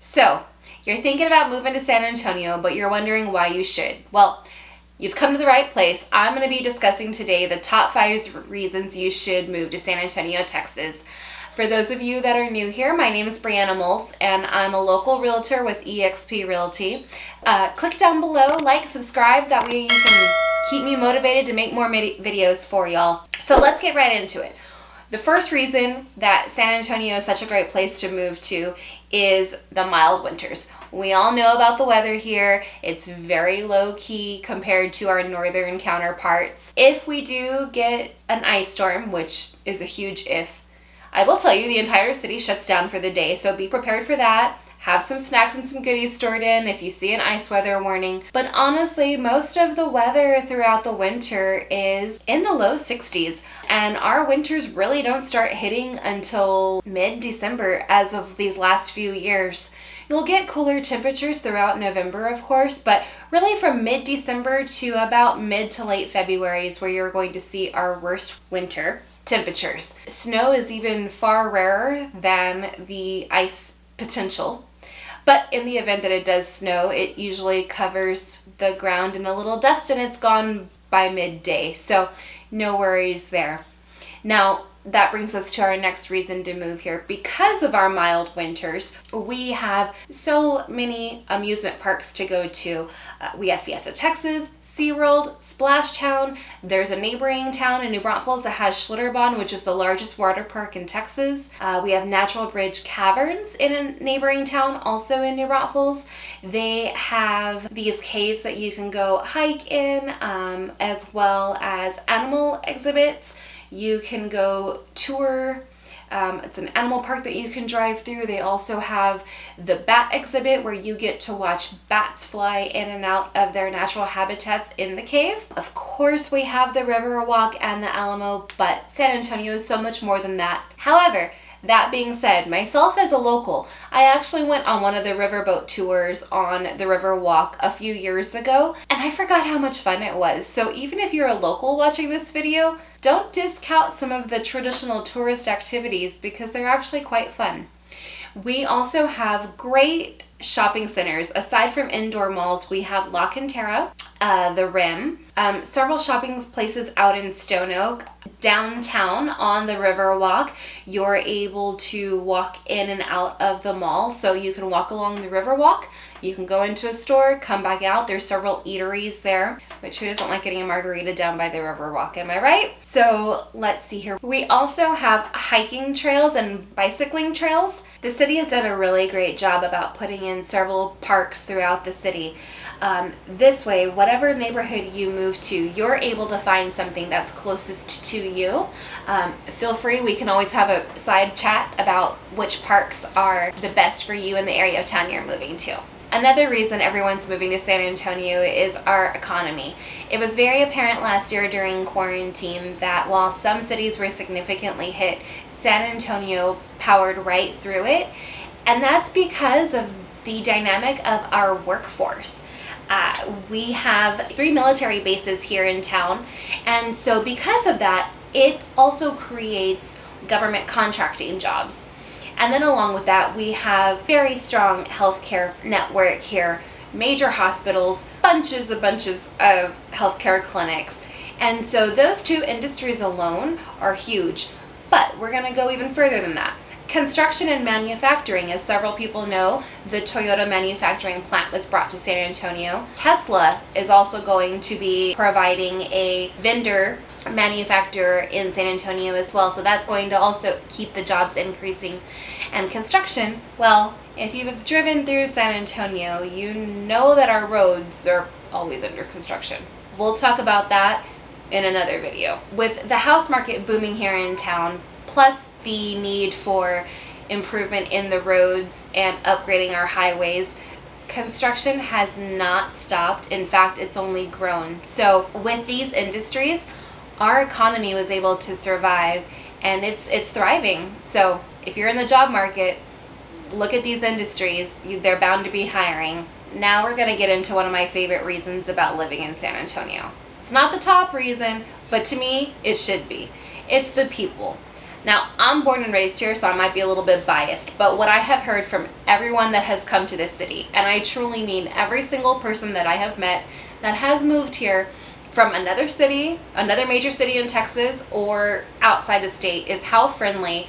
So, you're thinking about moving to San Antonio, but you're wondering why you should. Well, you've come to the right place. I'm going to be discussing today the top 5 reasons you should move to San Antonio, Texas. For those of you that are new here, my name is Brianna Moltz, and I'm a local realtor with eXp Realty. Click down below, like, subscribe, that way you can keep me motivated to make more videos for y'all. So let's get right into it. The first reason that San Antonio is such a great place to move to is the mild winters. We all know about the weather here. It's very low key compared to our northern counterparts. If we do get an ice storm, which is a huge if, I will tell you the entire city shuts down for the day, so be prepared for that. Have some snacks and some goodies stored in if you see an ice weather warning. But honestly, most of the weather throughout the winter is in the low 60s. And our winters really don't start hitting until mid-December as of these last few years. You'll get cooler temperatures throughout November, of course, but really from mid-December to about mid to late February is where you're going to see our worst winter temperatures. Snow is even far rarer than the ice potential. But in the event that it does snow, it usually covers the ground in a little dust and it's gone by midday. So no worries there. Now, that brings us to our next reason to move here. Because of our mild winters, we have so many amusement parks to go to. We have Fiesta Texas, SeaWorld, Splash Town. There's a neighboring town in New Braunfels that has Schlitterbahn, which is the largest water park in Texas. We have Natural Bridge Caverns in a neighboring town, also in New Braunfels. They have these caves that you can go hike in, as well as animal exhibits. You can go tour. It's an animal park that you can drive through. They also have the bat exhibit where you get to watch bats fly in and out of their natural habitats in the cave. Of course, we have the Riverwalk and the Alamo, but San Antonio is so much more than that. However, that being said, myself as a local, I actually went on one of the riverboat tours on the Riverwalk a few years ago, and I forgot how much fun it was. So even if you're a local watching this video, don't discount some of the traditional tourist activities because they're actually quite fun. We also have great shopping centers. Aside from indoor malls, we have La Cantera, the Rim, several shopping places out in Stone Oak. Downtown on the Riverwalk, you're able to walk in and out of the mall. So you can walk along the Riverwalk, you can go into a store, come back out. There's several eateries there, which who doesn't like getting a margarita down by the Riverwalk, am I right? So let's see here. We also have hiking trails and bicycling trails. The city has done a really great job about putting in several parks throughout the city. This way, whatever neighborhood you move to, you're able to find something that's closest to you. Feel free, we can always have a side chat about which parks are the best for you in the area of town you're moving to. Another reason everyone's moving to San Antonio is our economy. It was very apparent last year during quarantine that while some cities were significantly hit, San Antonio powered right through it. And that's because of the dynamic of our workforce. We have 3 military bases here in town, and so because of that, it also creates government contracting jobs. And then along with that, we have very strong healthcare network here, major hospitals, bunches of healthcare clinics. And so those 2 industries alone are huge, but we're going to go even further than that. Construction and manufacturing, as several people know, the Toyota manufacturing plant was brought to San Antonio. Tesla is also going to be providing a vendor manufacturer in San Antonio as well, so that's going to also keep the jobs increasing. And construction, well, if you've driven through San Antonio, you know that our roads are always under construction. We'll talk about that in another video. With the house market booming here in town, plus the need for improvement in the roads and upgrading our highways, construction has not stopped. In fact, it's only grown. So with these industries, our economy was able to survive, and it's thriving. So if you're in the job market, look at these industries. They're bound to be hiring. Now we're going to get into one of my favorite reasons about living in San Antonio. It's not the top reason, but to me, it should be. It's the people. Now, I'm born and raised here, so I might be a little bit biased, but what I have heard from everyone that has come to this city, and I truly mean every single person that I have met that has moved here from another city, another major city in Texas, or outside the state, is how friendly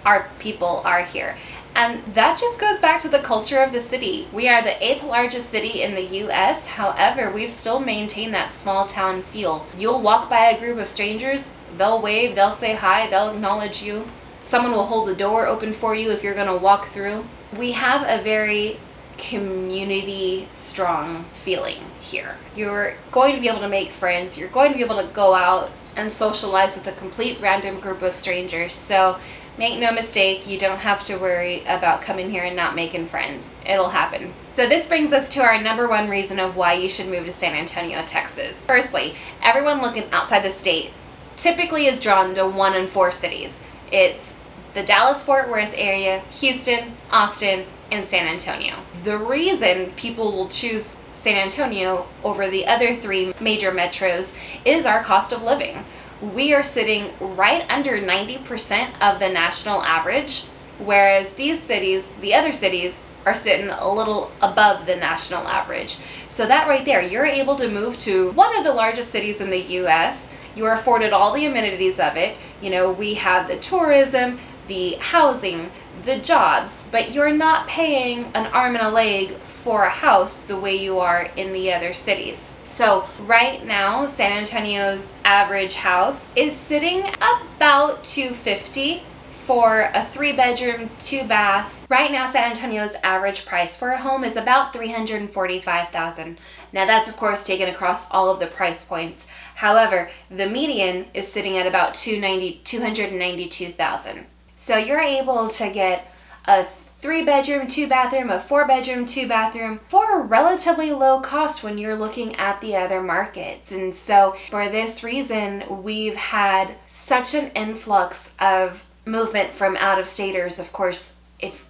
our people are here. And that just goes back to the culture of the city. We are the 8th largest city in the US. However, we've still maintained that small town feel. You'll walk by a group of strangers, they'll wave, they'll say hi, they'll acknowledge you. Someone will hold the door open for you if you're going to walk through. We have a very community strong feeling here. You're going to be able to make friends. You're going to be able to go out and socialize with a complete random group of strangers. So make no mistake, you don't have to worry about coming here and not making friends. It'll happen. So this brings us to our number one reason of why you should move to San Antonio, Texas. Firstly, everyone looking outside the state typically is drawn to one in four cities. It's the Dallas-Fort Worth area, Houston, Austin, and San Antonio. The reason people will choose San Antonio over the other three major metros is our cost of living. We are sitting right under 90% of the national average, whereas these cities, the other cities, are sitting a little above the national average. So that right there, you're able to move to one of the largest cities in the US. You're afforded all the amenities of it. You know, we have the tourism, the housing, the jobs, but you're not paying an arm and a leg for a house the way you are in the other cities. So right now, San Antonio's average house is sitting about $250 for a 3-bedroom, 2-bath. Right now, San Antonio's average price for a home is about $345,000. Now that's of course taken across all of the price points. However, the median is sitting at about $292,000. So you're able to get a 3-bedroom, 2-bathroom, a 4-bedroom, 2-bathroom for a relatively low cost when you're looking at the other markets. And so for this reason, we've had such an influx of movement from out-of-staters. Of course,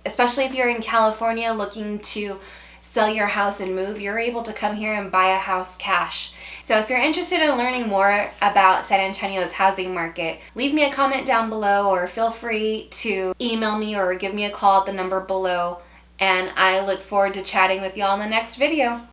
especially if you're in California looking to sell your house and move, you're able to come here and buy a house cash. So if you're interested in learning more about San Antonio's housing market, leave me a comment down below or feel free to email me or give me a call at the number below. And I look forward to chatting with y'all in the next video.